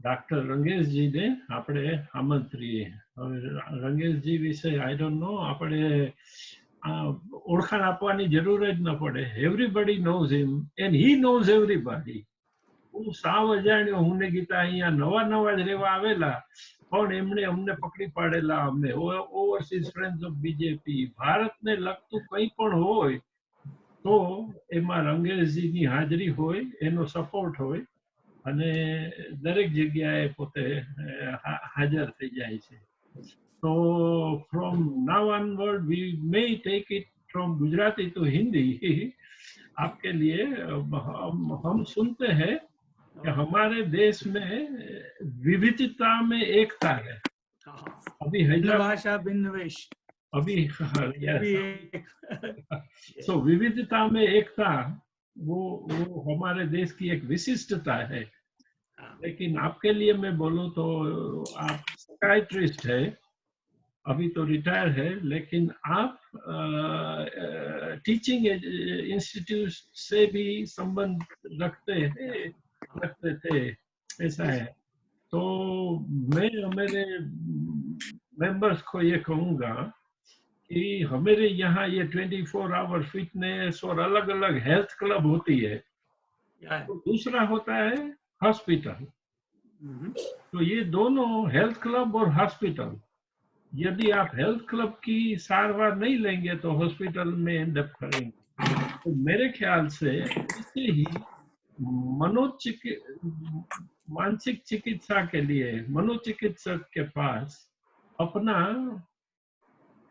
Doctor રંગેશજીને આપણે આમંત્રીએ. હવે રંગેશજી વિશે આઈ ડોન્ટ નો, આપણે ઓળખાણ આપવાની જરૂર જ ન પડે. Everybody knows him and he knows everybody. હું સાવ અજાણ્યો, હું ને ગીતા અહીંયા નવા જ રહેવા આવેલા, પણ એમણે અમને પકડી પાડેલા. અમને ઓવરસીઝ ફ્રેન્ડ્સ ઓફ બીજેપી, ભારતને લગતું કંઈ પણ હોય તો એમાં રંગેશજીની હાજરી હોય, એનો સપોર્ટ હોય, અને દરેક જગ્યાએ પોતે હાજર થઈ જાય છે. તો from now onward we may take it from Gujarati to Hindi. आपके लिए हम सुनते हैं कि हमारे देश में विविधता में एकता है. अभी हैदराबाद भाषा भिन्न वेश, अभी सो विविधता में एकता वो हमारे देश की एक विशिष्टता है. लेकिन आपके लिए मैं बोलूं तो आप साइकियाट्रिस्ट है, अभी तो रिटायर है, लेकिन आप टीचिंग इंस्टीट्यूट से भी संबंध रखते थे, ऐसा है. तो मैं मेरे मेंबर्स को ये कहूँगा कि हमारे यहाँ ये 24 आवर फिटनेस और अलग अलग हेल्थ क्लब होती है. तो दूसरा होता है हॉस्पिटल. तो ये दोनों, हेल्थ क्लब और हॉस्पिटल, यदि आप हेल्थ क्लब की सारवार नहीं लेंगे तो हॉस्पिटल में एंड अप करेंगे. तो मेरे ख्याल से इसे ही मानसिक चिकित्सा के लिए मनोचिकित्सक के पास अपना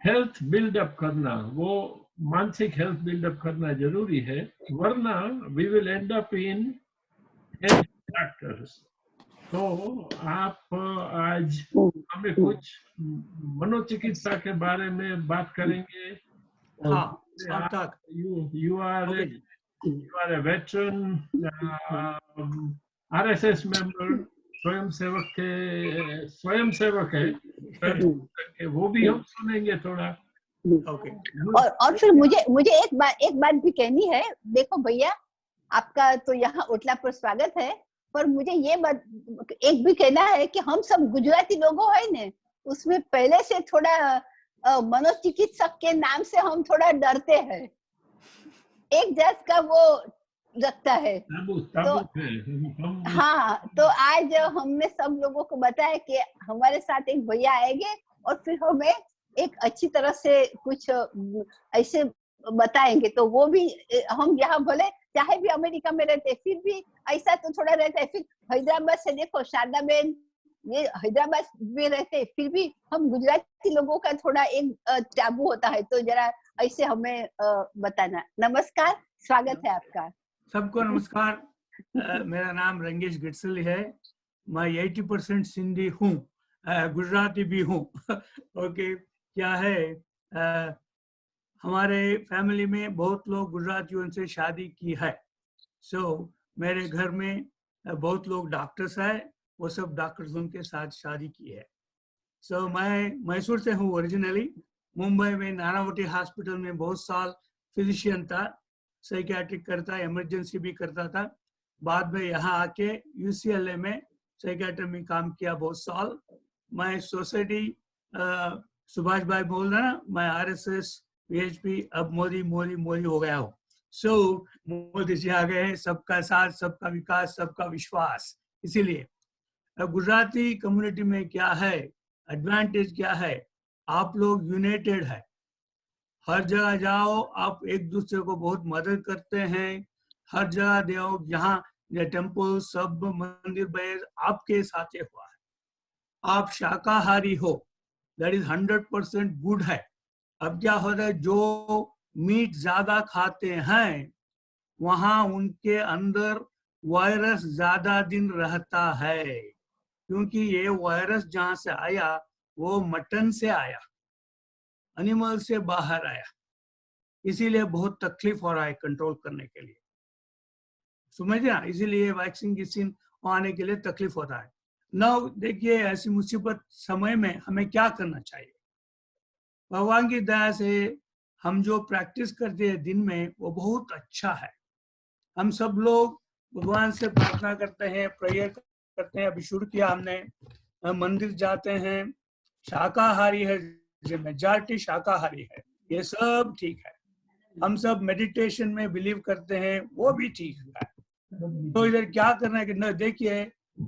हेल्थ बिल्डअप करना, वो मानसिक हेल्थ बिल्डअप करना जरूरी है, वरना we will end up in health doctors. तो आप आज हमें कुछ मनोचिकित्सा के बारे में बात करेंगे. You are a veteran, RSS member, स्वयंसेवक है, वो भी हम सुनेंगे थोड़ा. और फिर मुझे एक बात भी कहनी है. देखो भैया, आपका तो यहाँ ओटला पर स्वागत है, पर मुझे ये बात एक भी कहना है कि हम सब गुजराती लोगों है ने, उसमें पहले से थोड़ा मनोचिकित्सक के नाम से हम थोड़ा डरते हैं. एक जात का वो रखता है. तो हाँ, तो आज हमने सब लोगों को बताया कि हमारे साथ एक भैया आएंगे और फिर हमें एक अच्छी तरह से कुछ ऐसे बताएंगे. तो वो भी हम यहाँ भले चाहे भी अमेरिका में रहते, फिर भी ऐसा तो थोड़ा रहता है. फिर हैदराबाद से देखो शारदा बेन, ये हैदराबाद में रहते, फिर भी हम गुजराती लोगों का थोड़ा एक टैबू होता है. तो जरा ऐसे हमें बताना. नमस्कार, स्वागत है आपका. सबको नमस्कार. मेरा नाम रंगेश गडसली है. मैं 80% सिंधी हूँ, गुजराती भी हूँ. ओके, क्या है, हमारे फैमिली में बहुत लोग गुजरातियों से शादी की है. सो मेरे घर में बहुत लोग डॉक्टर्स हैं, वो सब डॉक्टर्स उनके साथ शादी की है. सो मैं मैसूर से हूँ ओरिजिनली. मुंबई में नानावटी हॉस्पिटल में बहुत साल फिजिशियन था, साइकियाट्रिक करता, इमरजेंसी भी करता था. बाद में यहाँ आके UCLA में साइकियाट्री में काम किया बहुत साल. मैं सोसाइटी सुभाष भाई बोल रहा ना, मैं RSS PHP, अब मोदी हो गया हूँ. सो मोदी जी आ गए हैं, सबका साथ, सबका विकास, सबका विश्वास. इसीलिए गुजराती कम्युनिटी में क्या है एडवांटेज, क्या है, आप लोग यूनाइटेड है. हर जगह जाओ, आप एक दूसरे को बहुत मदद करते हैं. हर जगह जाओ, यहाँ टेम्पल, सब मंदिर में आपके साथ हुआ है. आप शाकाहारी हो, दैट इज 100% गुड है. अब क्या होता है, जो मीट ज्यादा खाते हैं वहां उनके अंदर वायरस ज्यादा दिन रहता है, क्योंकि ये वायरस जहां से आया वो मटन से आया, एनिमल से बाहर आया. इसीलिए बहुत तकलीफ हो रहा है कंट्रोल करने के लिए, समझे ना. इसीलिए वैक्सीन आने के लिए तकलीफ होता है. नाउ देखिए, ऐसी मुसीबत समय में हमें क्या करना चाहिए. भगवान की दया से हम जो प्रैक्टिस करते हैं दिन में वो बहुत अच्छा है. हम सब लोग भगवान से प्रार्थना करते हैं, प्रेयर करते हैं, अभी शुरू किया हमने, मंदिर जाते हैं, शाकाहारी है, मेजॉरिटी शाकाहारी है, ये सब ठीक है। हम सब मेडिटेशन में बिलीव करते हैं, वो भी ठीक है। तो इधर क्या करना है कि न देखिए,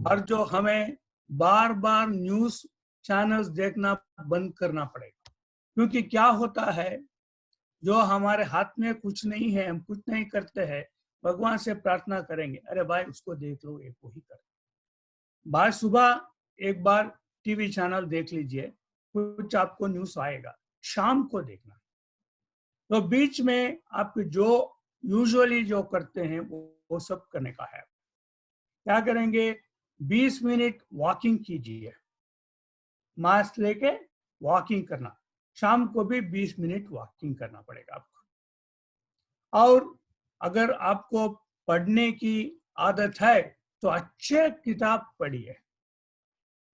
और जो हमें बार बार न्यूज चैनल्स देखना बंद करना पड़ेगा, क्योंकि क्या होता है, जो हमारे हाथ में कुछ नहीं है, हम कुछ नहीं करते हैं, भगवान से प्रार्थना करेंगे, अरे भाई उसको देख लो, एक वही कर। भाई सुबह एक बार टीवी चैनल देख लीजिए, कुछ आपको न्यूज आएगा, शाम को देखना। तो बीच में आप जो यूजुअली जो करते हैं वो सब करने का है। क्या करेंगे, 20 मिनट वॉकिंग कीजिए, मास्क लेके वॉकिंग करना, शाम को भी 20 मिनट वॉकिंग करना पड़ेगा आपको। और अगर आपको पढ़ने की आदत है तो अच्छे किताब पढ़िए,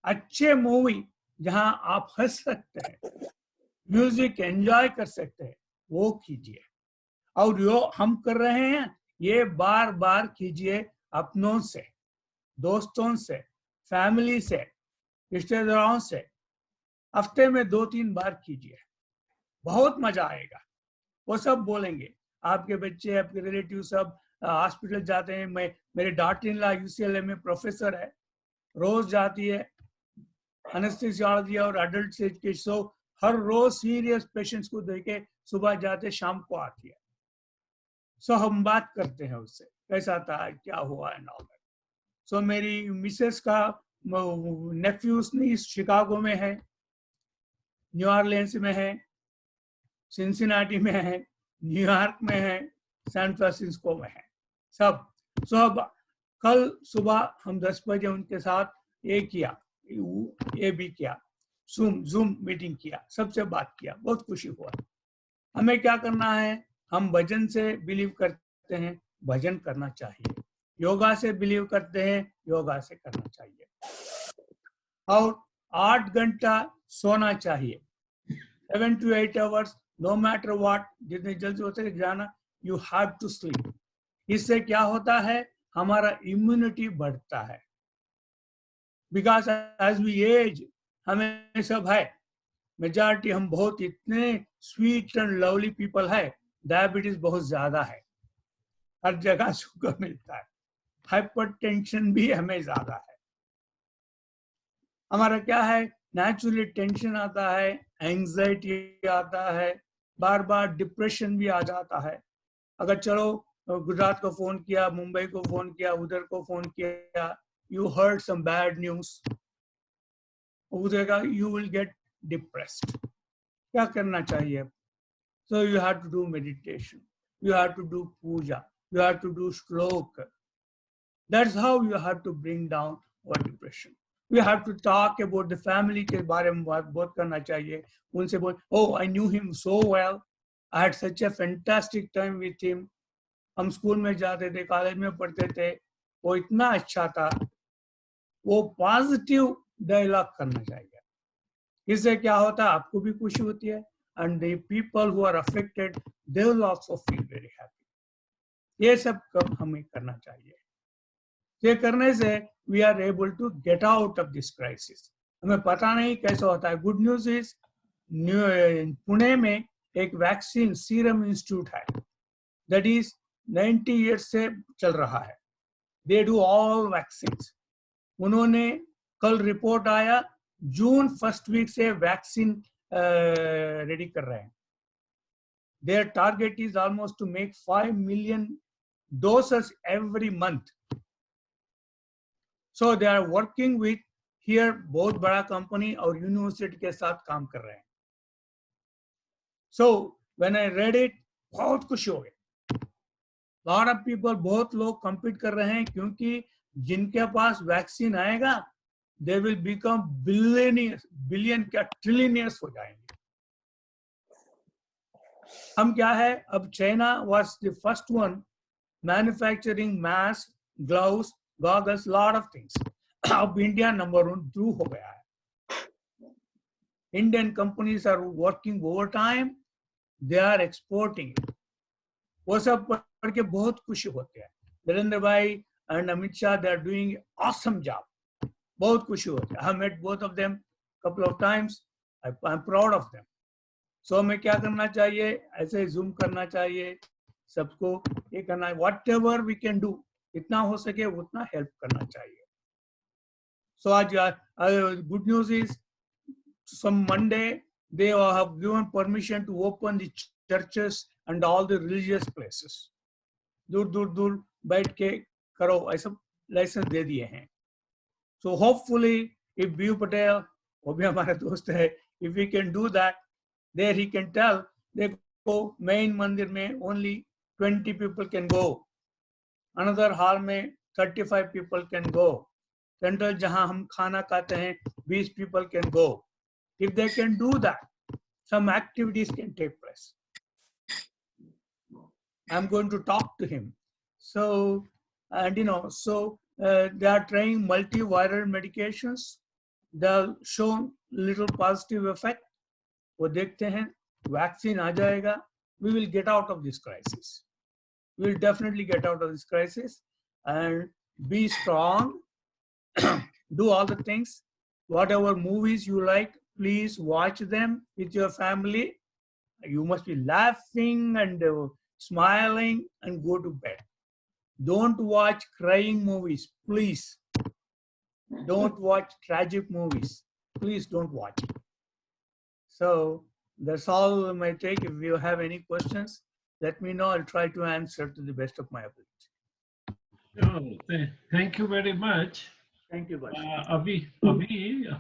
अच्छे मूवी जहां आप हंस सकते हैं, म्यूजिक एंजॉय कर सकते हैं, वो कीजिए। और जो हम कर रहे हैं ये बार बार कीजिए, अपनों से, दोस्तों से, फैमिली से, रिश्तेदारों से, हफ्ते में 2-3 बार कीजिए, बहुत मजा आएगा। वो सब बोलेंगे, आपके बच्चे, आपके रिलेटिव सब हॉस्पिटल जाते हैं। मेरे डॉटर इन लॉ यूसीएलए में प्रोफेसर है, रोज जाती है एनेस्थीसियोलॉजी और अडल्ट स्टेज के, सो हर रोज सीरियस पेशेंट्स को देखे, सुबह जाते शाम को आती है। सो हम बात करते हैं उससे, कैसा था, क्या हुआ एंड ऑल दैट। सो मेरी मिसेस का नेफ्यूज नहीं शिकागो में है, न्यू ऑरलियंस में है, सिंसिनाटी में है, न्यूयॉर्क में है, सैन फ्रांसिस्को में है, सब। सो अब कल सुबह हम 10 बजे उनके साथ ये किया, ये भी किया, जूम मीटिंग किया, सबसे बात किया, बहुत खुशी हुआ। हमें क्या करना है, हम भजन से बिलीव करते हैं, भजन करना चाहिए। योगा से बिलीव करते हैं, योगा से करना चाहिए। और 8 घंटा सोना चाहिए, 7 to 8 hours, no matter what, जितने जल्दी होते जाना, यू हैव टू स्लीप। इससे क्या होता है, हमारा इम्यूनिटी बढ़ता है। बिकॉज एज वी एज, हमें सब है, मेजॉरिटी हम बहुत इतने स्वीट एंड लवली पीपल है, डायबिटीज बहुत ज्यादा है, हर जगह शुगर मिलता है, हाइपरटेंशन भी हमें ज्यादा है। हमारा क्या है, नेचुरली टेंशन आता है, एंजाइटी आता है, बार बार डिप्रेशन भी आ जाता है। अगर चलो गुजरात को फोन किया, मुंबई को फोन किया, उधर को फोन किया, you heard some bad news, उधर यू विल गेट डिप्रेस्ड। क्या करना चाहिए, so you have to do meditation, you have to do puja, you have to do shloka. That's how you have to bring down our depression. We have to talk about the family के बारे में बहुत करना चाहिए, उनसे बोल, oh I knew him so well, I had such a fantastic time with him. हम school में जाते थे, कॉलेज में पढ़ते थे, वो इतना अच्छा था। वो पॉजिटिव डायलॉग करना चाहिए, इससे क्या होता है, आपको भी खुशी होती है, and the people who are affected, they will also feel very happy. ये सब काम हमें करना चाहिए। ये करने से we are able to get out of this crisis. हमें पता नहीं कैसा होता है। गुड न्यूज इज, पुणे में एक वैक्सीन सीरम इंस्टीट्यूट है, that is 90 years से चल रहा है। They do all vaccines. उन्होंने कल रिपोर्ट आया, जून फर्स्ट वीक से वैक्सीन रेडी कर रहे हैं। Their target is almost to make 5 million doses every month. So they are working with here, बहुत बड़ा कंपनी और यूनिवर्सिटी के साथ काम कर रहे हैं। So when I read it, बहुत खुशी हो गई। Lot of people, बहुत लोग compete कर रहे हैं, क्योंकि जिनके पास वैक्सीन आएगा, they will become billionaires, billion क्या ट्रिलियनियर्स हो जाएंगे। हम क्या है, अब China was the first one manufacturing mask, gloves, goggles, lot of things. अब इंडिया नंबर 1 थ्रू हो गया है। Indian companies are working overtime, they are exporting it. वो सब पढ़ के बहुत खुशी होते हैं। नरेंद्र भाई and Amit Shah, they are doing awesome job. बहुत खुशी होती है. I have met both of them couple of times. I'm proud of them. So हमें क्या करना चाहिए, ऐसे जूम करना चाहिए, सबको ये करना है. Whatever we can do, इतना हो सके उतना हेल्प करना चाहिए. So आज good news is some Monday they have given permission to open the churches and all the religious places. दूर दूर दूर बैठ के करो, ऐसा लाइसेंस दे दिए हैं. So hopefully if Biu Patel, वो भी हमारा दोस्त है, if we can do that, there he can tell, देखो main मंदिर में only 20 people can go, another hall में 35 people can go, central जहाँ हम खाना खाते हैं 20 people can go. If they can do that, some activities can take place. I'm going to talk to him. So, and they are trying multiviral medications. They'll show little positive effect. वो देखते हैं, vaccine आ जाएगा, we will get out of this crisis. We will definitely get out of this crisis and be strong. Do all the things. Whatever movies you like, please watch them with your family. You must be laughing and smiling and go to bed. Don't watch crying movies, please. Don't watch tragic movies. Please don't watch it. So that's all I may take. If you have any questions, let me know. I'll try to answer to the best of my ability. Oh, thank you very much. Thank you, Bhash. अभी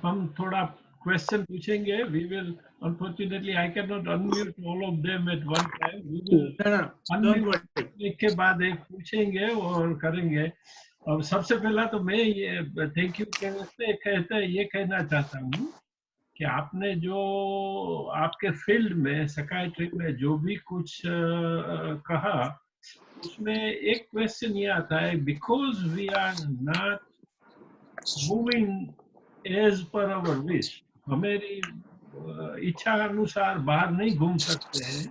हम थोड़ा question पूछेंगे. We will, unfortunately, I cannot unmute all of them at one time. We will Don't worry. एक के बाद एक पूछेंगे और करेंगे. और सबसे पहला तो मैं ये थैंक यू कहते ये कहना चाहता हूँ कि आपने जो आपके फील्ड में साइकियाट्री में जो भी कुछ कहा, उसमें एक क्वेश्चन ये आता है, because we are not moving as per our wish, हमारी इच्छा अनुसार बाहर नहीं घूम सकते हैं,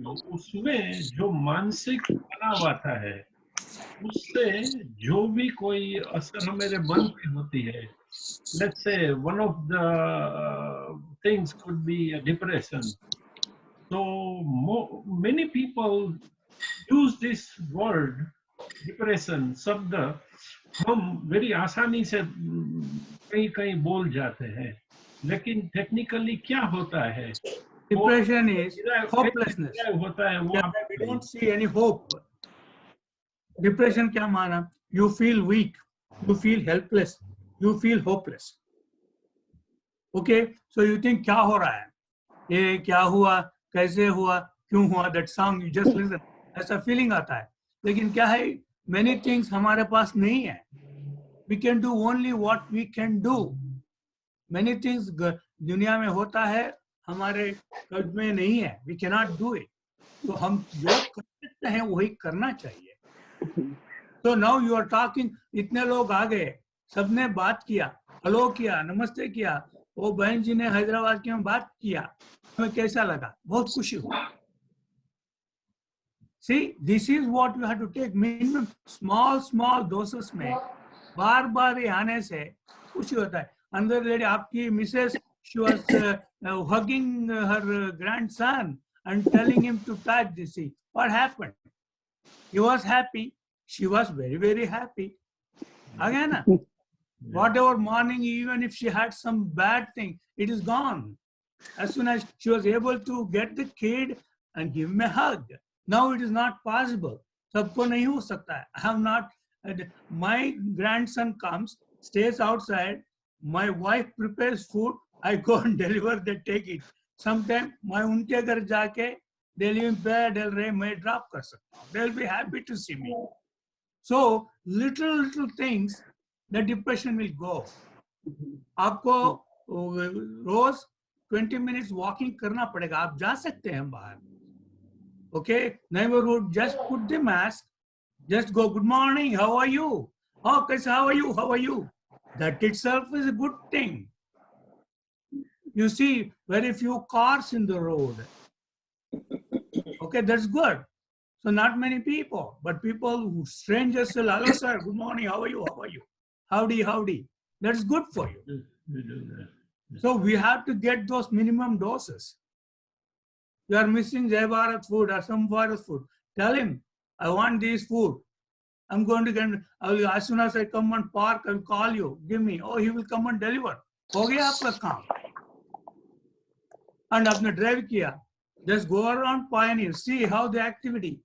तो उसमें जो मानसिक तनाव आता है, उससे जो भी कोई असर हमारे मन पे होती है, let's say one of the things could be a depression. So many people use this word depression शब्द हम very आसानी से कहीं कहीं बोल जाते हैं, लेकिन टेक्निकली क्या होता है? Depression is hopelessness. होता है वो We don't see any hope. Depression क्या माना? You feel weak, you feel helpless, you feel hopeless. Okay, so you think क्या हो रहा है? ये क्या हुआ? कैसे हुआ? क्यों हुआ? That song you just listen. ऐसा feeling आता है. लेकिन क्या है? Many things हमारे पास नहीं है. We can do only what we can do. Many things दुनिया में होता है, हमारे कब्ज में नहीं है. We cannot do it. तो हम जो कर सकते हैं वही करना चाहिए. So now you are talking, इतने लोग आ गए, सबने बात किया, हेलो किया, नमस्ते किया, वो बहन जी ने हैदराबाद के में बात किया, हमें कैसा लगा? बहुत खुशी हुई. See, this is what you have to take minimum, small doses में बार बार ये आने से खुशी होता है. अंदर लेडी आपकी Mrs, she was hugging her grandson and telling him to touch this. See, what happened? He was happy. She was very, very happy. Again, whatever morning, even if she had some bad thing, it is gone. As soon as she was able to get the kid and give him a hug. Now it is not possible. सबको नहीं हो सकता है. I have not. My grandson comes, stays outside. My wife prepares food. I go and deliver. They take it. Sometimes मैं उनके घर जाके Delhi पे Del Rey में drop कर सकता हूँ. They'll be happy to see me. So little things, the depression will go. आपको रोज 20 minutes walking करना पड़ेगा. आप जा सकते हैं बाहर. Okay, neighborhood, just put the mask. Just go, good morning, how are you? Oh, how are you? How are you? That itself is a good thing. You see very few cars in the road. Okay, that's good. So not many people, but people who strangers say, hello sir, good morning, how are you? How are you? Howdy. That's good for you. We do that. So we have to get those minimum doses. You are missing Jai Bharat food or some Bharat food. Tell him, I want this food. I'm going to get, as soon as I come on park, I'll call you. Give me. Oh, he will come and deliver. हो गया आपका काम. And आपने drive किया. Just go around Pioneer. See how the activity.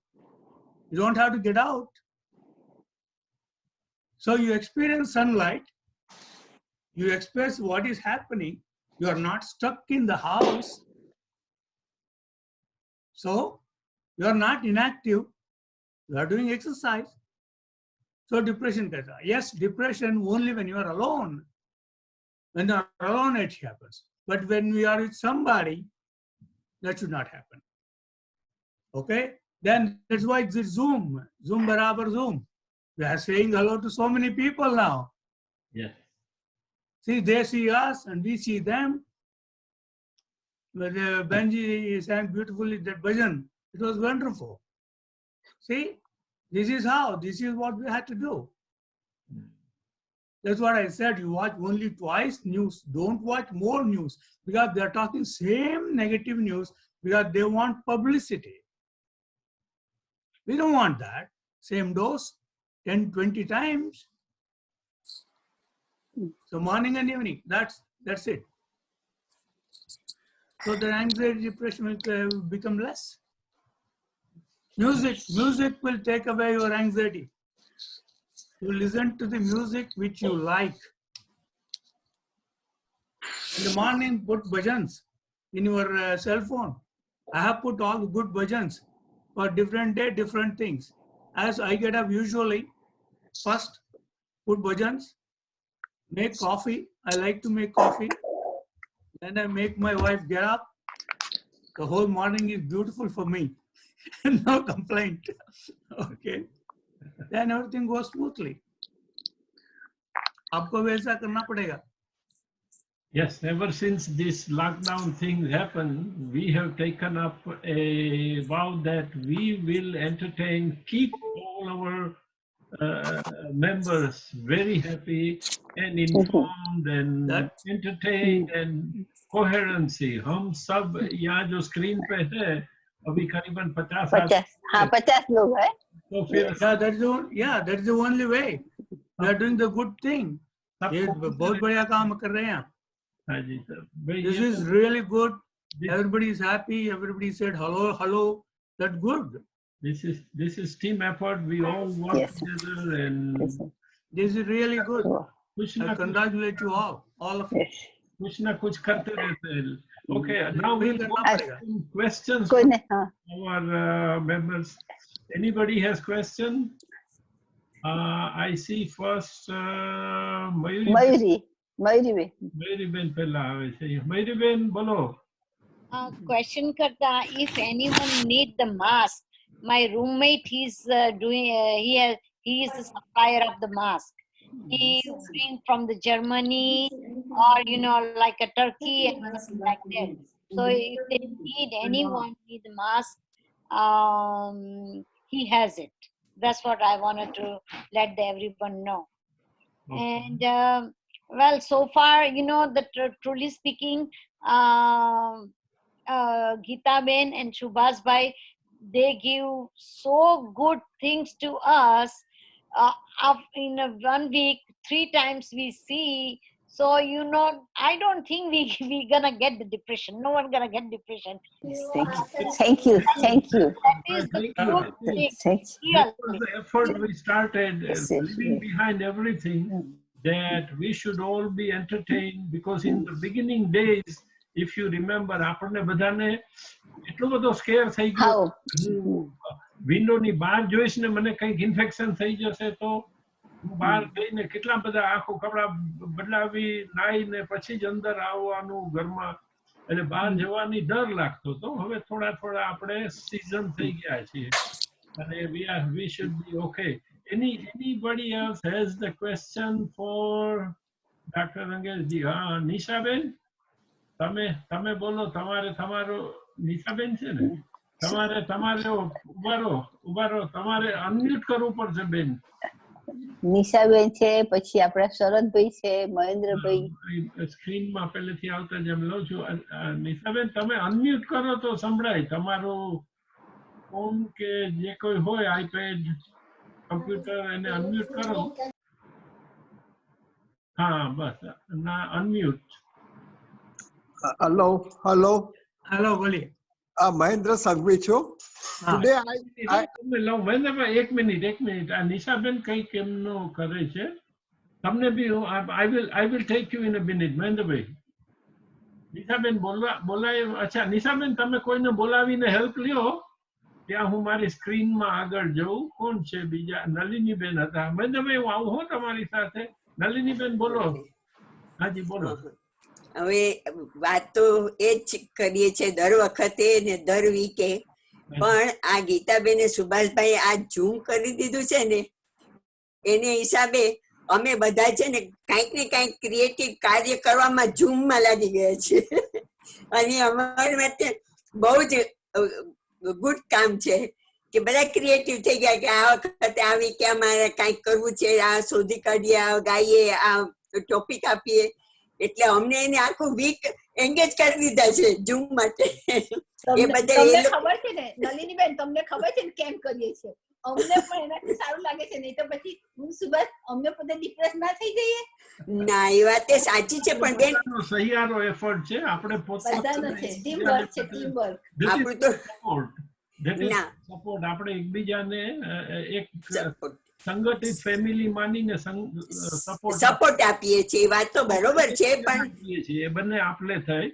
You don't have to get out. So you experience sunlight. You experience what is happening. You are not stuck in the house. So you are not inactive. You are doing exercise. So depression comes. Yes, depression only when you are alone. When you are alone, it happens. But when we are with somebody, that should not happen. Okay? Then that's why it's Zoom. Zoom barabar Zoom. We are saying hello to so many people now. Yes. See, they see us and we see them. But Benji sang beautifully that bhajan. It was wonderful. See, this is how, this is what we had to do. That's what I said. You watch only twice news. Don't watch more news because they're talking same negative news because they want publicity. We don't want that. Same dose, 10, 20 times. So morning and evening, that's it. So the anxiety, depression will become less. Music will take away your anxiety. You listen to the music which you like. In the morning, put bhajans in your cell phone. I have put all the good bhajans for different day, different things. As I get up usually, first put bhajans, make coffee. I like to make coffee. Then I make my wife get up. The whole morning is beautiful for me. No complaint. Okay. Then everything goes smoothly. आपको वैसा करना पड़ेगा. Yes, ever since this lockdown thing happened, we have taken up a vow that we will entertain, keep all our members very happy and informed and entertained and coherency. हम सब यहाँ जो screen पे है, अभी करीबन 50 लोग हैं. तो फिर that's the only way. We are doing the good thing. ये बहुत बढ़िया काम कर रहे हैं. हाँ जी sir. This is really good. Everybody is happy. Everybody said hello, hello. That's good. This is team effort. We all work together and this is really good. I congratulate you all of you. कुछ ना कुछ करते रहते हैं. Okay, now we'll go to some questions from our members. Anybody has question? I see first Mayuri Ben पहला आवे छे. Mayuri Ben बोलो. Question करता, if anyone need the mask, my roommate he's doing he is the supplier of the mask. He bring from the Germany or like a Turkey and something like that. So if they anyone need the mask, he has it. That's what I wanted to let everyone know. Okay. And well, so far, truly speaking, Geeta Ben and Subhas Bhai, they give so good things to us. In 1 week, 3 times we see. So, I don't think we gonna get the depression. No one gonna get depression. Thank you. That is the good thing. The effort we started leaving behind everything, that we should all be entertained, because in the beginning days, if you remember, આપણને બધાને એટલો બધો square થઈ ગયો. વિન્ડોની બહાર જોઈશ ને મને કંઈક ઇન્ફેક્શન થઈ જશે તો હું બહાર જઈને કેટલા બધા આખો કપડા બદલાવી નાઈને પછી જ અંદર આવવાનું ઘરમાં, એટલે બહાર જવાની ડર લાગતો હતો. હવે થોડા થોડા આપણે સીઝન થઈ ગયા છીએ અને we should be okay. Anybody else has the question for Dr. Rangelji? નિશાબેન, તમે બોલો. તમારો નિશાબેન છે ને? તમારે ઉભારો તમારે અનમ્યુટ કરવું પડશે બેન. નિશાબેન છે, પછી આપણા શરદભાઈ છે, મહેન્દ્રભાઈ. સ્ક્રીનમાં પહેલેથી આવતા જેમ લઉં છું. નિશાબેન તમે અનમ્યુટ કરો તો સંભળાય. તમારું ફોન કે જે કોઈ હોય, આઈપેડ, કમ્પ્યુટર, એને અનમ્યુટ કરો. હા બસ, ના અનમ્યુટ. Hello, hello. हेलो बोलिए. Mahendra Sanghvi છું. Today તમે લઉં મહેન્દ્રભાઈ, એક મિનિટ. આ નિશાબેન કઈક એમનું કરે છે. તમને be I will take you in a minute. Mahendrabhai, Nishaben બોલાય. અચ્છા નિશાબેન, તમે કોઈને બોલાવીને હેલ્પ લ્યો. ત્યાં હું મારી સ્ક્રીનમાં આગળ જઉં. કોણ છે બીજા? નલિનીબેન હતા. મહેન્દ્રભાઈ, હું આવું હો તમારી સાથે. નલિનીબેન બોલો. હાજી બોલો. હવે વાત તો એ જ કરીએ છીએ દર વખતે ને દર વીકે, પણ આ ગીતાબેને સુભાષભાઈ આ ઝૂમ કરી દીધું છે ને, એને હિસાબે અમે બધા છે ને કાંઈક ને કાંઈક ક્રિએટિવ કાર્ય કરવામાં ઝૂમમાં લાગી ગયા છે. અને અમારી માટે બહુ જ ગુડ કામ છે કે બધા ક્રિએટિવ થઈ ગયા કે આ વખતે આવી કે અમારે કાંઈક કરવું છે, આ શોધી કાઢીએ, આ ગાઈએ, આ ટોપિક આપીએ. એટલે અમને એને આખું વીક એન્ગેજ કરી દીધા છે ઝૂમ માટે. એ બધા તમને ખબર છે ને નલિનીબેન, તમને ખબર છે ને કેમ કરીએ છીએ? અમને પણ એનાથી સારું લાગે છે. નહીં તો પછી હું સુભાષ અમને પોતે ડિપ્રેસ ના થઈ જઈએ. ના, એ વાત એ સાચી છે, પણ બેન સહિયારો એફર્ટ છે. આપણે બધાનો છે, ટીમ વર્ક છે, ટીમ વર્ક. આપણું તો સપોર્ટ. આપણે એકબીજાને એક સંગઠિત ફેમિલી માનીને સપોર્ટ આપીએ છીએ. એ વાત તો બરોબર છે, પણ એ બંને આપલે થઈ.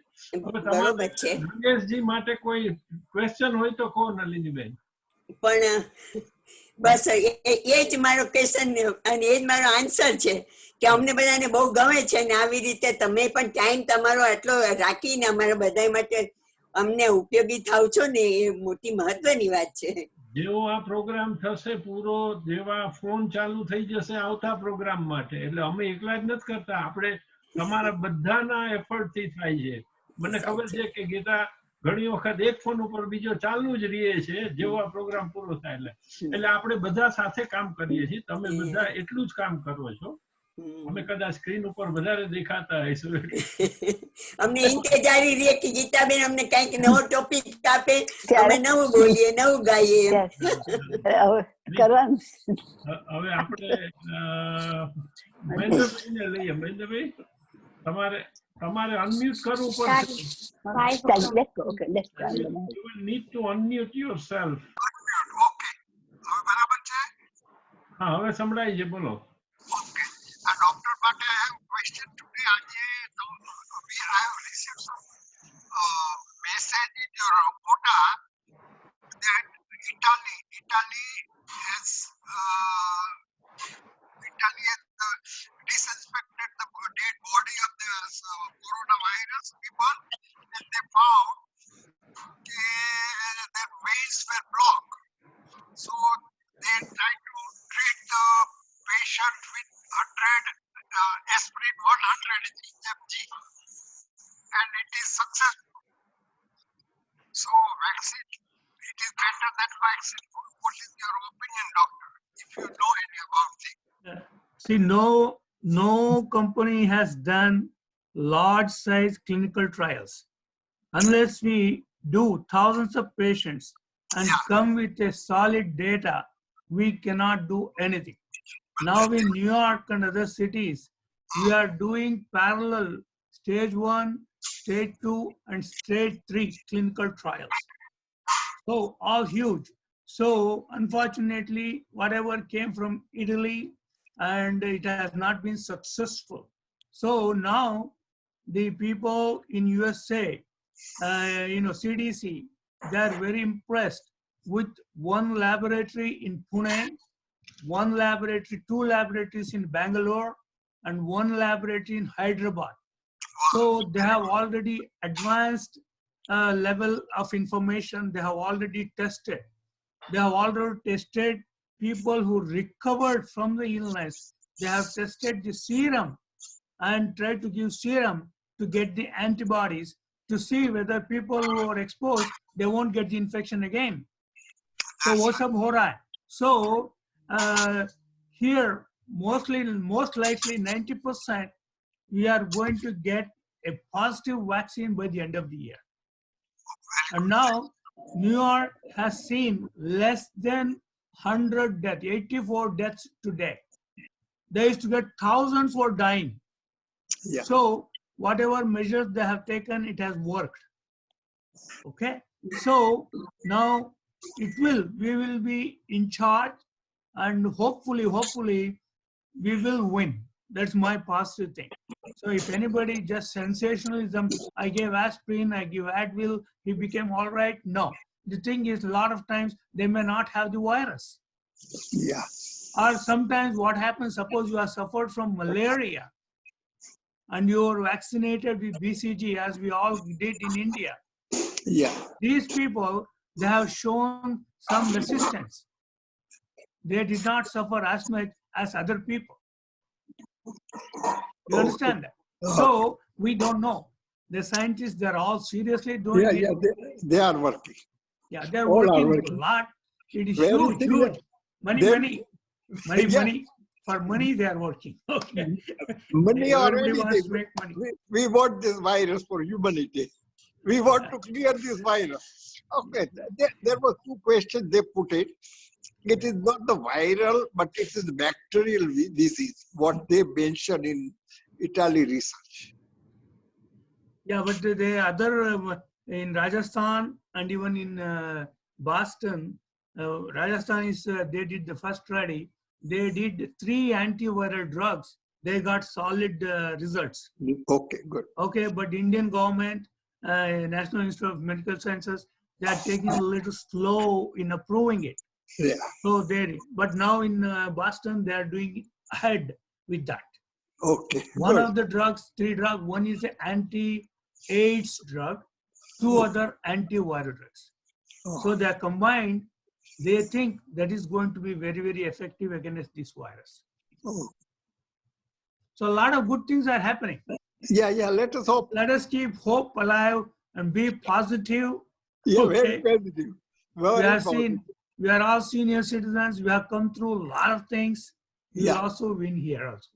બરોબર છે. રંગેશજી માટે કોઈ ક્વેશ્ચન હોય તો કહો નલિનીબેન. પણ બસ એ જ મારો ક્વેશ્ચન અને એ જ મારો આન્સર છે કે અમને બધાને બહુ ગમે છે ને આવી રીતે તમે પણ ટાઈમ તમારો આટલો રાખીને અમારા બધા માટે અમને ઉપયોગી થાવ છો ને, એ મોટી મહત્વની વાત છે. જેવો આ પ્રોગ્રામ થશે પૂરો, જેવા ફોન ચાલુ થઈ જશે આવતા પ્રોગ્રામ માટે, એટલે અમે એકલા જ નથી કરતા. આપણે તમારા બધાના એફર્ટ થી થાય છે. મને ખબર છે કે ગીતા ઘણી વખત એક ફોન ઉપર બીજો ચાલુ જ રહે છે જેવો આ પ્રોગ્રામ પૂરો થાય. એટલે આપણે બધા સાથે કામ કરીએ છીએ. તમે બધા એટલું જ કામ કરો છો. અમે કદાચ સ્ક્રીન ઉપર વધારે દેખાતા હઈશું. અમને ઇંતજારી રહે કે ગીતાબેન અમને કઈક નવો ટોપિક આપે, અમે નવું બોલીએ, નવું ગાઈએ. કરવાનું. હવે આપણે મહેન્દ્રભાઈને લઈએ. મહેન્દ્રભાઈ, તમારે અનમ્યુટ કરવું પડશે. You will need to unmute yourself. okay. હવે બરાબર છે? હા, હવે સંભળાય છે. બોલો. Okay. A doctor માટે I have question today. આજે we have received some message in your quota that Italy has disinfected the dead body of the coronavirus people, and they found their veins were blocked. So they tried to treat the patient with 100 aspirin 100 mg, and it is successful. So vaccine, it is better than vaccine. What is your opinion, doctor, if you know any about it? See, no company has done large size clinical trials. Unless we do thousands of patients and come with a solid data, we cannot do anything. Now in New York and other cities, we are doing parallel stage 1, stage 2 and stage 3 clinical trials. So all huge. So unfortunately, whatever came from Italy, and it has not been successful. So now the people in USA, CDC, they are very impressed with one laboratory in Pune, one laboratory, 2 laboratories in Bangalore, and 1 laboratory in Hyderabad. So they have already advanced level of information. They have already tested. They have already tested people who recovered from the illness. They have tested the serum and tried to give serum to get the antibodies to see whether people who are exposed, they won't get the infection again. So what's up, ho raha hai? So here, most likely 90%, we are going to get a positive vaccine by the end of the year. And now, New York has seen less than 100 deaths, 84 deaths today. They used to get thousands were dying. Yeah. So whatever measures they have taken, it has worked. Okay. So now we will be in charge, and hopefully we will win. That's my positive thing. So if anybody just sensationalism, I gave aspirin, I give Advil, he became all right. No. The thing is, a lot of times they may not have the virus. Yeah. Or sometimes what happens, suppose you are suffered from malaria and you are vaccinated with BCG, as we all did in India. Yeah. These people, they have shown some resistance. They did not suffer as much as other people. You understand that? So we don't know. The scientists, they're all seriously doing it. Yeah, they are working. Yeah, they're All are working working. a lot. It is Very huge, serious. huge. Money, They- money. Money, Yeah. money. For money, they are working. Okay. Money or Everybody wants anything. to make money. We want this virus for humanity. We want to clear this virus. Okay, there were two questions they put it. It is not the viral, but it is the bacterial disease, what they mentioned in Italy research. Yeah, but the other in Rajasthan and even in Boston, Rajasthan is they did the first study. They did 3 antiviral drugs. They got solid results. Okay, good. Okay, but Indian government, National Institute of Medical Sciences, they are taking a little slow in approving it. Yeah. So but now in Boston, they are doing ahead with that. Okay. One good. of the drugs, 3 drugs, one is the anti-AIDS drug, 2 other antiviral drugs. So they are combined. They think that is going to be very, very effective against this virus. Oh. So a lot of good things are happening. Yeah, let us hope. Let us keep hope alive and be positive. Yeah, Okay. very positive. We are all senior citizens. We have come through a lot of things. We will Yeah. also win here also.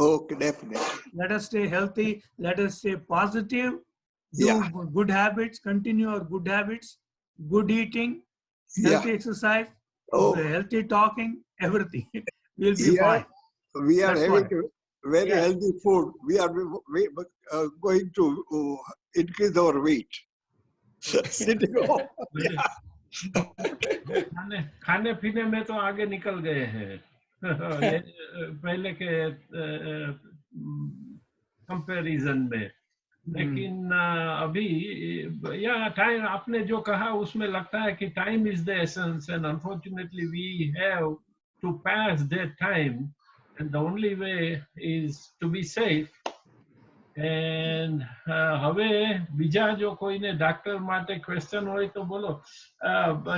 Okay, definitely. Let us stay healthy. Let us stay positive. Do Yeah. good habits. Continue our good habits. Good eating. Healthy exercise. Oh. Healthy talking. Everything. We'll be Yeah. fine. We are That's having very Yeah. healthy food. We are going to increase our weight. Sitting home. खाने पीने में तो आगे निकल गए हैं पहले के कंपैरिजन में, लेकिन अभी या टाइम आपने जो कहा उसमें लगता है कि time is the essence and unfortunately we have to pass that time and the only way is to be safe. And હવે બીજા જો કોઈને ડાક્ટર માટે ક્વેશ્ચન હોય તો બોલો.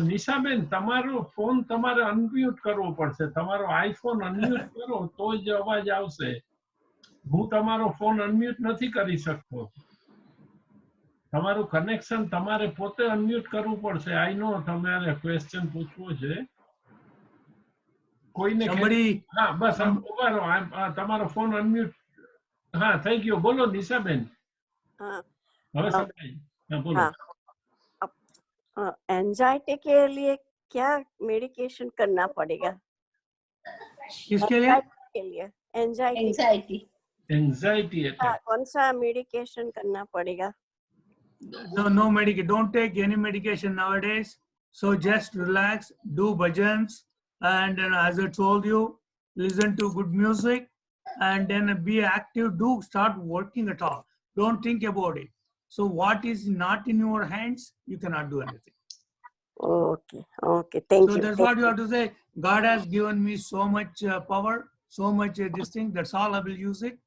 નિશાબેન, તમારો ફોન તમારે અનમ્યુટ કરવો પડશે. તમારો આઈફોન અનમ્યુટ કરો તો જ અવાજ આવશે. હું તમારો ફોન અનમ્યુટ નથી કરી શકતો. તમારું કનેક્શન તમારે પોતે અનમ્યુટ કરવું પડશે. આઈ નો તમારે ક્વેશ્ચન પૂછવો છે. કોઈને હા બસ ઉભા રહો, તમારો ફોન અનમ્યુટ. हाँ, थैंक यू. बोलो निशाबेन. हाँ, હવે સંભળાય. हाँ, बोलो. एंजाइटी के लिए क्या मेडिकेशन करना पड़ेगा? किसके लिए? के लिए एंजाइटी एंजाइटी कौन सा मेडिकेशन करना पड़ेगा? No medication. Don't take any medication nowadays. So just relax, do bhajans, and as I told you, listen to good music. And then be active, start working at all. Don't think about it. So what is not in your hands, you cannot do anything. Okay, thank you. So that's what you have to say. God has given me so much power, so much this thing, that's all I will use it.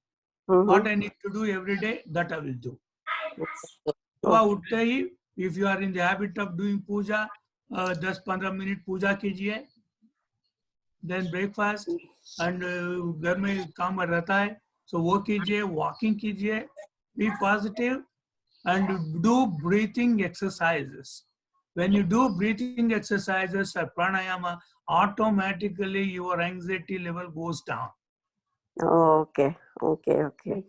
What I need to do every day, that I will do. If you are in the habit of doing puja, 10-15 minute puja kijiye, then breakfast, and घर में काम रहता है, so वो कीजिए, walking कीजिए, be positive and do breathing exercises. When you do breathing exercises or pranayama, automatically your anxiety level goes down. Okay, okay, okay.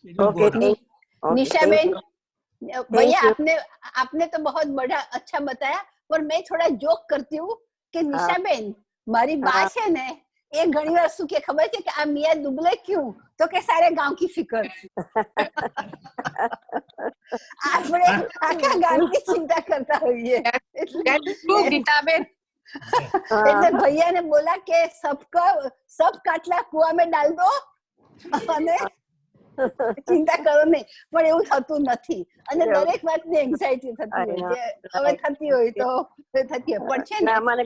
It will Okay, go down. thank okay, Nisha thank Ben, you. भैया you. आपने आपने तो बहुत बड़ा अच्छा बताया, पर मैं थोड़ा जोक करती हूँ कि निशा बेन मारी बा છે ને એ ઘણી વાર શું કે ખબર છે કે આ મિયા દુબળે ક્યું તો કે સારે ગાંવ की फिकर આપણે આખા ગામની चिंता करता હોઈએ ગીતાબેન એટલે ભૈયા ને બોલા કે सबका सब काटला कुआ में डाल दो અને चिंता करो नहीं, પણ એવું થતું નથી અને દરેક વાતની એન્ઝાયટી થતી હોય છે. હવે થતી હોય તો થતી હોય, પણ છે ને મને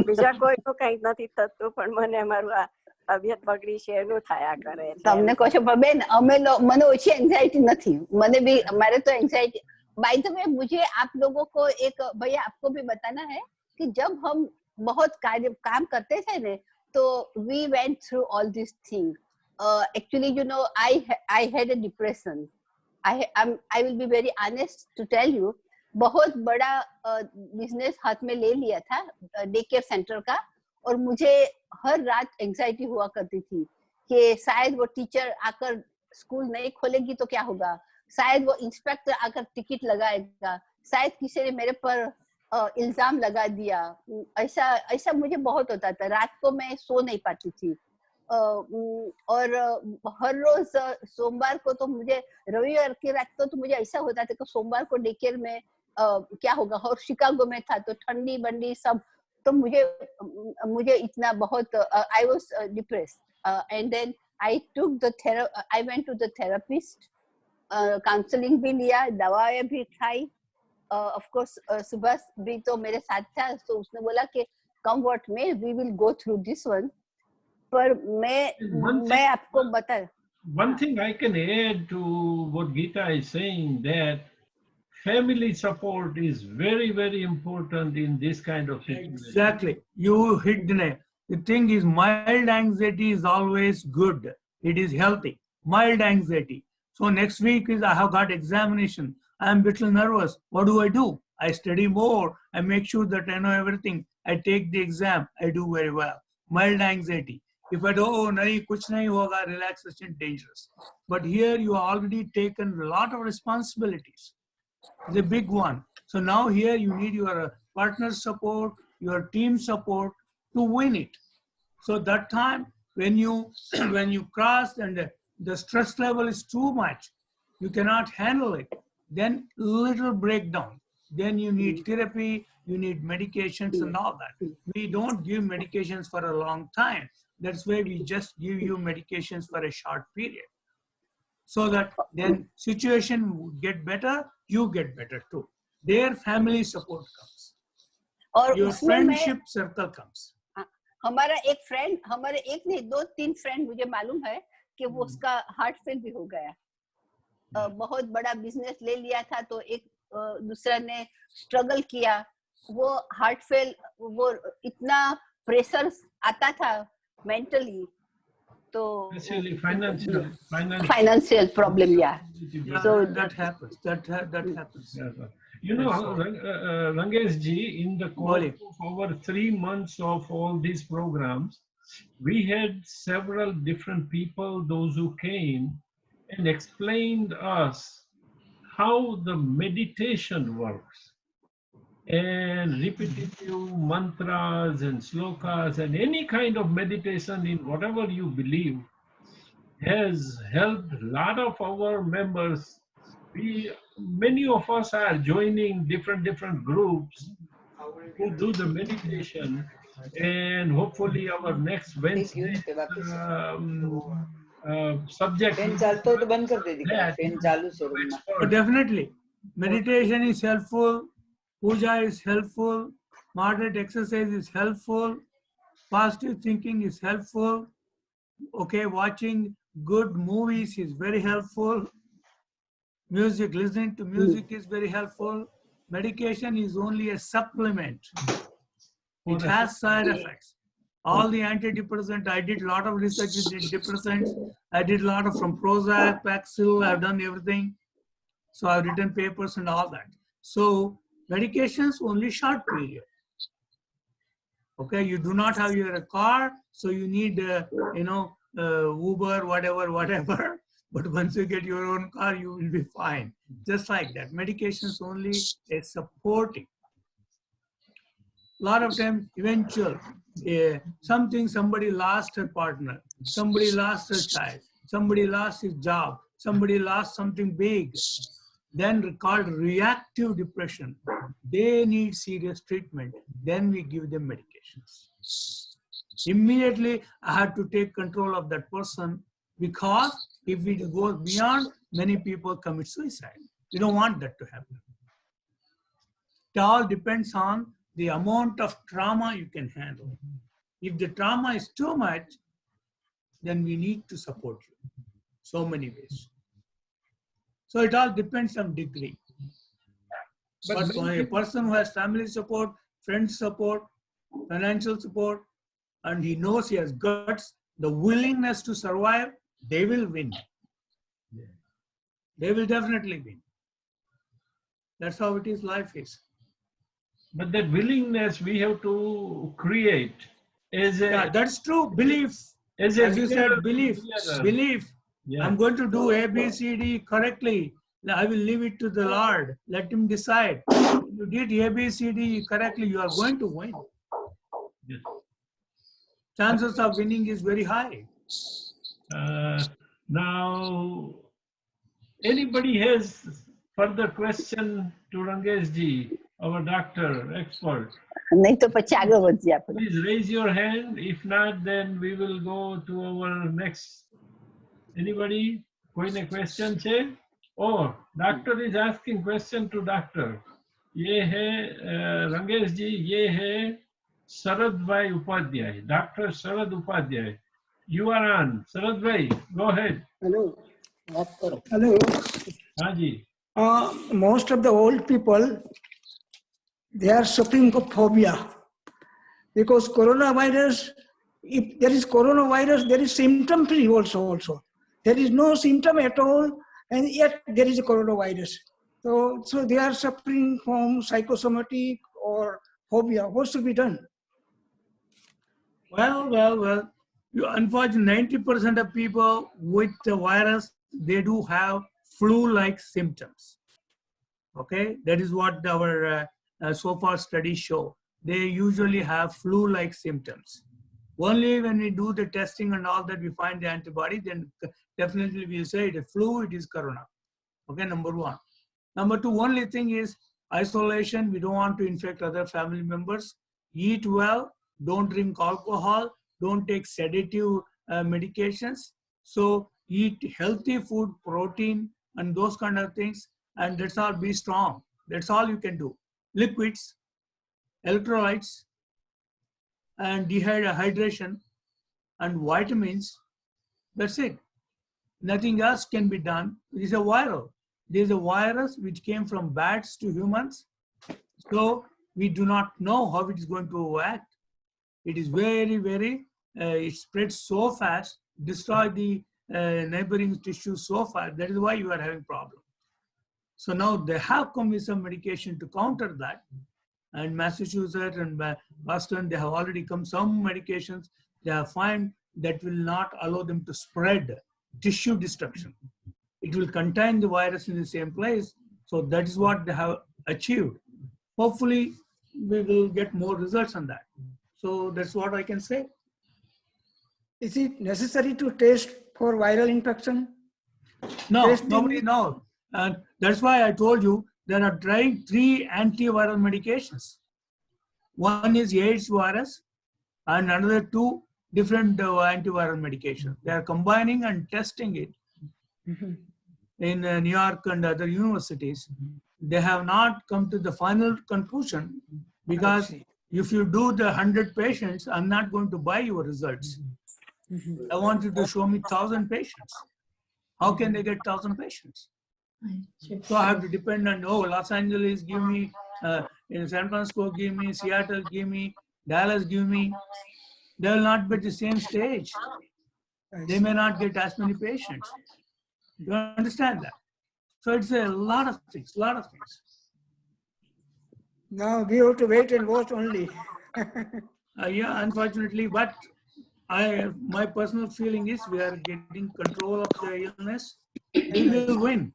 બીજા કોઈનું કઈ નથી થતું, પણ મને મારું આ તબિયત બગડી છે એનું થયા કરે. તમને કહો છો પણ બેન અમે મને ઓછી એન્ઝાયટી નથી, મને भी મારે तो एंजाइटी. बाय द वे मुझे आप लोगों को एक भैया आपको भी बताना है कि जब हम बहुत काम करते थे ने तो we went through all these things. Actually, you know, I had a depression. I will be very honest to tell you. बहुत बड़ा बिजनेस हाथ में ले लिया था डे केयर सेंटर का, और मुझे हर रात एंजाइटी हुआ करती थी कि शायद वो टीचर आकर स्कूल नहीं खोलेगी तो क्या होगा, शायद वो इंस्पेक्टर आकर टिकट लगाएगा, शायद किसी ने मेरे पर इल्जाम लगा दिया. ऐसा मुझे बहुत होता था. रात को मैं सो नहीं पाती थी. और हर रोज सोमवार को तो मुझे, रविवार की रात को तो मुझे ऐसा होता था कि सोमवार को डे केयर में क्या होगा. और शिकागो में था तो ठंडी बंडी सब, तो मुझे इतना बहुत I was depressed. And then I went to the therapist, counselling भी लिया, दवाएं भी खाई. ऑफ कोर्स सुभाष भी तो मेरे साथ था, तो उसने बोला कि come what may we will go through this one. पर मैं आपको बता, one thing I can add to what Geeta is saying, that family support is very, very important in this kind of situation. Exactly. You hit the nail. The thing is, mild anxiety is always good. It is healthy. Mild anxiety. So next week I have got examination. I am a little nervous. What do? I study more. I make sure that I know everything. I take the exam. I do very well. Mild anxiety. If I do, oh, nahi, kuch nahi hoga, relaxation dangerous. But here you have already taken a lot of responsibilities. The big one. So now here you need your partner support, your team support to win it. So that time when you cross and the stress level is too much, you cannot handle it, then little breakdown. Then you need therapy, you need medications and all that. We don't give medications for a long time. That's why we just give you medications for a short period. So that then situation would get better, you get better too. Their family support comes. और Your friendship circle comes. हमारा एक friend, हमारे एक नहीं 2-3 friend मुझे मालूम है कि वो उसका हार्ट फेल भी हो गया. बहुत बड़ा बिजनेस ले लिया था, तो एक दूसरा ने स्ट्रगल किया. वो हार्ट फेल, वो इतना प्रेशर आता था मेंटली, तो Especially financial problem, yeah. So that happens. That happens. Yeah. You know, Rangesh ji, in the course of our 3 months of all these programs, we had several different people, those who came and explained us how the meditation works. And repetitive mantras and slokas and any kind of meditation in whatever you believe has helped a lot of our members. Many of us are joining different groups who do the meditation, and hopefully our next Wednesday subject. Definitely, meditation is helpful. Puja is helpful, moderate exercise is helpful, positive thinking is helpful, okay, watching good movies is very helpful, music, listening to music is very helpful. Medication is only a supplement. It has side effects. All the antidepressants, I did a lot of research with antidepressants. I did a lot of from Prozac, Paxil, I've done everything. So I've written papers and all that. So Medications only short period. Okay, you do not have your car, so you need, Uber, whatever. But once you get your own car, you will be fine. Just like that. Medications only is supporting. A lot of times, eventual, somebody lost her partner, somebody lost her child, somebody lost his job, somebody lost something big, then called reactive depression. They need serious treatment. Then we give them medications. Immediately, I had to take control of that person, because if it goes beyond, many people commit suicide. We don't want that to happen. It all depends on the amount of trauma you can handle. If the trauma is too much, then we need to support you so many ways. So it all depends on degree. But for a person who has family support, friend support, financial support, and he knows he has guts, the willingness to survive, they will win. They will definitely win. That's how it is, life is. But that willingness we have to create as a... Yeah, that's true. Belief. As you said, belief. Belief. Yeah. I'm going to do A, B, C, D correctly. I will leave it to the Lord. Let him decide. If you did A, B, C, D correctly, you are going to win. Yes. Chances of winning is very high. Now, anybody has further question to Rangesh ji, our doctor, expert? नहीं तो પછી આગળ વધીએ આપણે. Please raise your hand. If not, then we will go to our next. Anybody? कोई question छे? Oh, doctor is asking question to doctor. ये है रंगेश जी, ये है शरद भाई Upadhyay, Dr. Sharad Upadhyay. You are on. Sharad bhai, go ahead. Hello. Hello. हाँ जी. Most of the old people, they are suffering of phobia, because coronavirus, if there is coronavirus, there is symptom free also. There is no symptom at all, and yet there is a coronavirus. So they are suffering from psychosomatic or phobia. What should be done? Well. Unfortunately, 90% of people with the virus, they do have flu-like symptoms. Okay, that is what our so far studies show. They usually have flu-like symptoms. Only when we do the testing and all that, we find the antibody, then definitely we say it is flu, it is corona. Okay, number one. Number two, only thing is isolation. We don't want to infect other family members. Eat well, don't drink alcohol, don't take sedative medications. So eat healthy food, protein, and those kind of things. And that's all, be strong. That's all you can do. Liquids, electrolytes, and dehydration, and vitamins. That's it. Nothing else can be done. It is a viral. There is a virus which came from bats to humans. So we do not know how it is going to act. It is very, it spreads so fast, destroy the neighboring tissues so fast. That is why you are having problems. So now they have come with some medication to counter that. And Massachusetts and Boston, they have already come some medications. They have found that will not allow them to spread tissue destruction. It will contain the virus in the same place. So that is what they have achieved. Hopefully, we will get more results on that. So that's what I can say. Is it necessary to test for viral infection? No, nobody knows. And that's why I told you there are trying 3 antiviral medications. One is AIDS virus and another 2 different antiviral medications. They are combining and testing it in New York and other universities. They have not come to the final conclusion, because if you do the 100 patients, I'm not going to buy your results. I want you to show me 1,000 patients. How can they get 1,000 patients? So I have to depend on, Los Angeles, give me, in San Francisco, give me, Seattle, give me, Dallas, give me. They will not be at the same stage. They may not get as many patients. You understand that? So it's a lot of things, Now we have to wait and watch only. Yeah, unfortunately, but my personal feeling is we are getting control of the illness. We will win.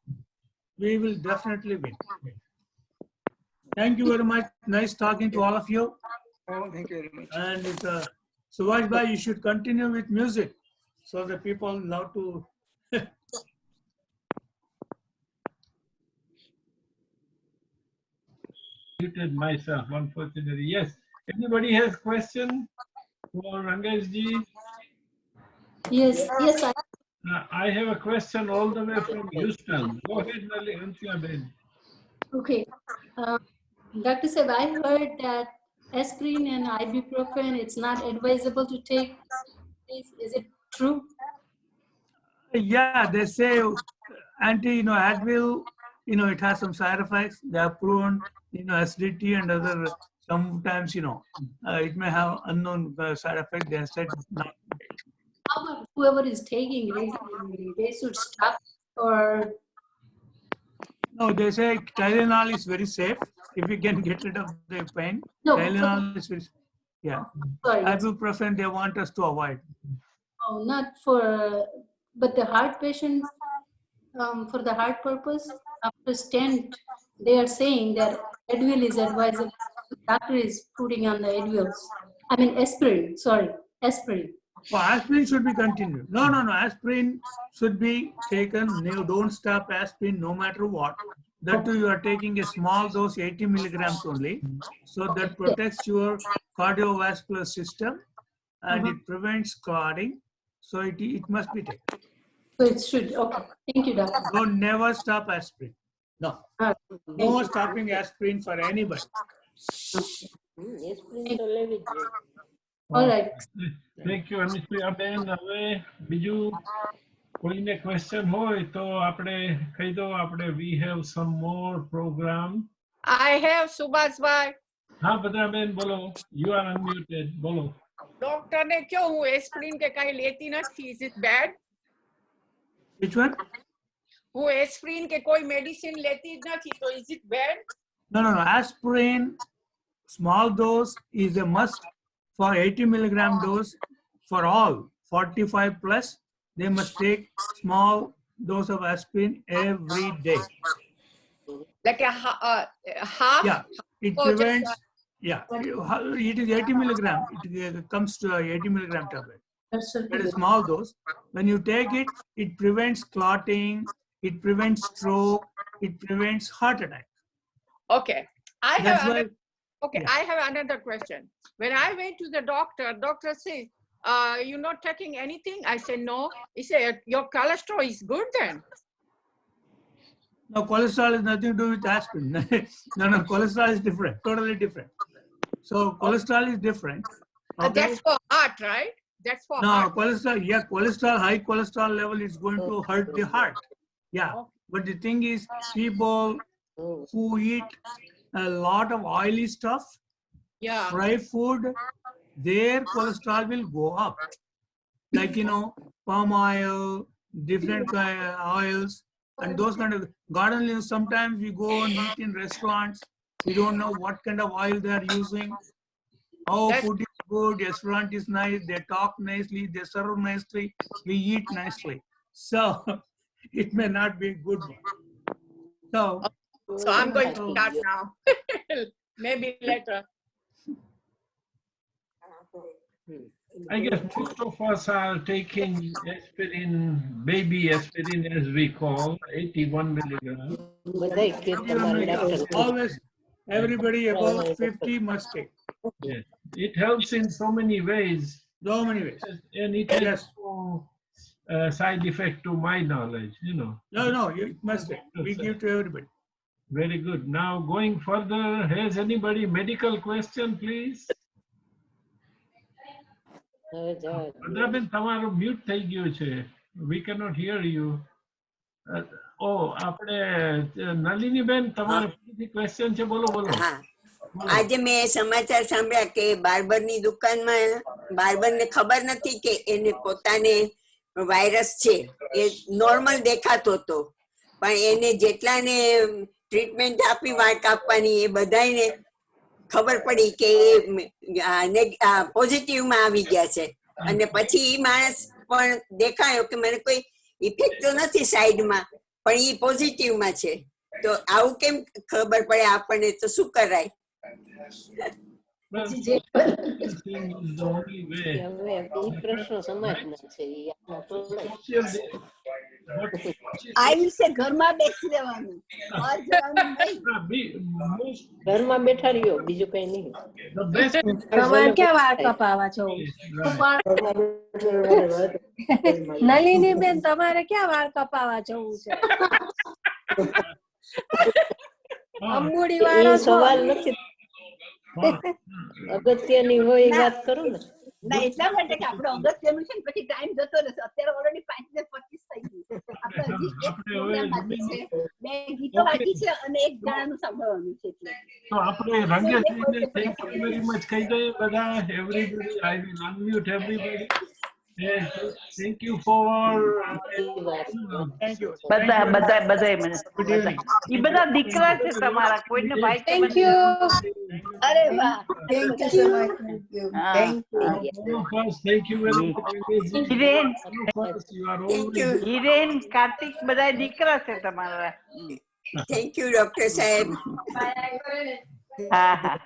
We will definitely win. Thank you very much. Nice talking to all of you. Oh, thank you very much. And Subhash bhai, you should continue with music so the people love to. Muted myself, unfortunately. Yes. Anybody has question for Rangesh ji? Yes, yes, I have a question all the way from Houston. Go ahead, Nalini Ben. okay. Dr. Seb, I heard that aspirin and ibuprofen, it's not advisable to take. Is it true? Yeah, they say Advil, it has some side effects. They are proven, acidity and other, sometimes, it may have unknown side effect. They have said not. How about whoever is taking regularly, they should stop or? No, they say Tylenol is very safe if you can get rid of the pain. No, Tylenol is very, yeah. sorry. Ibuprofen they want us to avoid. Oh, not for, but the heart patient, for the heart purpose, after stent, they are saying that Advil is advisable. The doctor is putting on the Advils. I mean aspirin, sorry, aspirin. Well, aspirin should be continued. No, aspirin should be taken. No, don't stop aspirin no matter what. That too, you are taking a small dose, 80 milligrams only. So that protects your cardiovascular system and it prevents clotting. So it must be taken. So it should, okay. Thank you, doctor. Don't never stop aspirin. No. No stopping aspirin for anybody. All right. Thank you, Anushya Ben. હવે બીજું કોઈને question હોય તો આપણે કહી દો. આપણે we have some more program. I have Subhash bhai. હા બધા બેન બોલો. You are unmuted. બોલો. ડોક્ટર ને ક્યો હું એસ્પ્રિન કે કઈ લેતી નથી. Is it bad? Which one? હું એસ્પ્રિન કે કોઈ મેડિસિન લેતી જ નથી. તો is it bad? No. Aspirin, small dose is a must for 80 milligram dose for all 45 plus. They must take small dose of aspirin every day. Like a half? Yeah, it prevents. Yeah, it is 80 milligram. It comes to a 80 milligram tablet. That is small dose. When you take it, it prevents clotting. It prevents stroke. It prevents heart attack. Okay. I have another question. When I went to the doctor says, you're not taking anything? I said, no. He said, your cholesterol is good then? No, cholesterol has nothing to do with aspirin. No, cholesterol is different, totally different. So cholesterol is different. Okay? That's for heart, right? That's for heart. Cholesterol, high cholesterol level is going to hurt the heart. Yeah, but the thing is, people who eat a lot of oily stuff, fried food, their cholesterol will go up. Like, palm oil, different oils, and those kind of garden leaves. Sometimes we go and eat in restaurants. We don't know what kind of oil they are using. Food is good, restaurant is nice, they talk nicely, they serve nicely, we eat nicely. So it may not be a good one. So I'm going to start now. Maybe later. I guess most of us are taking aspirin, baby aspirin as we call, 81 milligrams. Always, everybody above 50 must take. Yes. It helps in so many ways. So many ways. And it has no side effect to my knowledge, No, you must take. We give to everybody. Very good. Now going further, has anybody medical question, please? Adraben, તમારું mute થઈ ગયું છે. We cannot hear you. આપણે નલિની બેન તમારો question છે, બોલો. આજે મેં સમાચાર સાંભળ્યા કે બાર્બરની દુકાનમાં બાર્બરને ખબર નથી કે એને પોતાને વાયરસ છે. એ નોર્મલ દેખાતો હતો, પણ એને જેટલાને ટ્રીટમેન્ટ આપી વાળ કાપવાની એ બધાને ખબર પડી કે પોઝિટિવ માં આવી ગયા છે, અને પછી ઈ માણસ પણ દેખાયો કે મને કોઈ ઇફેક્ટ તો નથી સાઈડમાં, પણ ઈ પોઝિટિવ માં છે. તો આવું કેમ ખબર પડે આપણને? તો શું કરાય? Well, this is the only way. હવે એ પ્રશ્ન સમાજના છે, એ આપણા તો નહીં. I will say ઘરમાં બેસી રહેવાનું, બહાર જવાનું નહીં. ઘરમાં બેઠા રહ્યો, બીજું કઈ નહીં. The best તમારે ક્યાં વાળ કપાવા જવું? નલિની બેન, તમારે ક્યાં વાળ કપાવા જવું છે? અંબુડી એ વાળો છો? સવાલ નથી, અગત્યની હોય એ વાત કરું ને. ના, એટલા માટે કે આપણો અગત્યનું છે ને, પછી ટાઈમ જતો રહેશે. અત્યારે ઓલરેડી 5 ને 25 થઈ ગયું. આપણે હજી એક program બાકી છે, 2 ગીતો બાકી છે અને એક ગાણું સાંભળવાનું છે. એટલે તો આપણે રંગેશજીને થેન્ક યુ વેરી મચ કહી દઈએ બધા. Everybody, I will unmute everybody. Thank you for બધા મને ઈ બધા દીકરા છે તમારા, કોઈને ભાઈ કે Thank you. અરે વાહ, Thank you so much. Thank you. thank you very much. Hiren You are Thank you. Hiren Kartik બધા દીકરા છે તમારા. થેન્ક યુ ડોક્ટર સાહેબ. હા હા.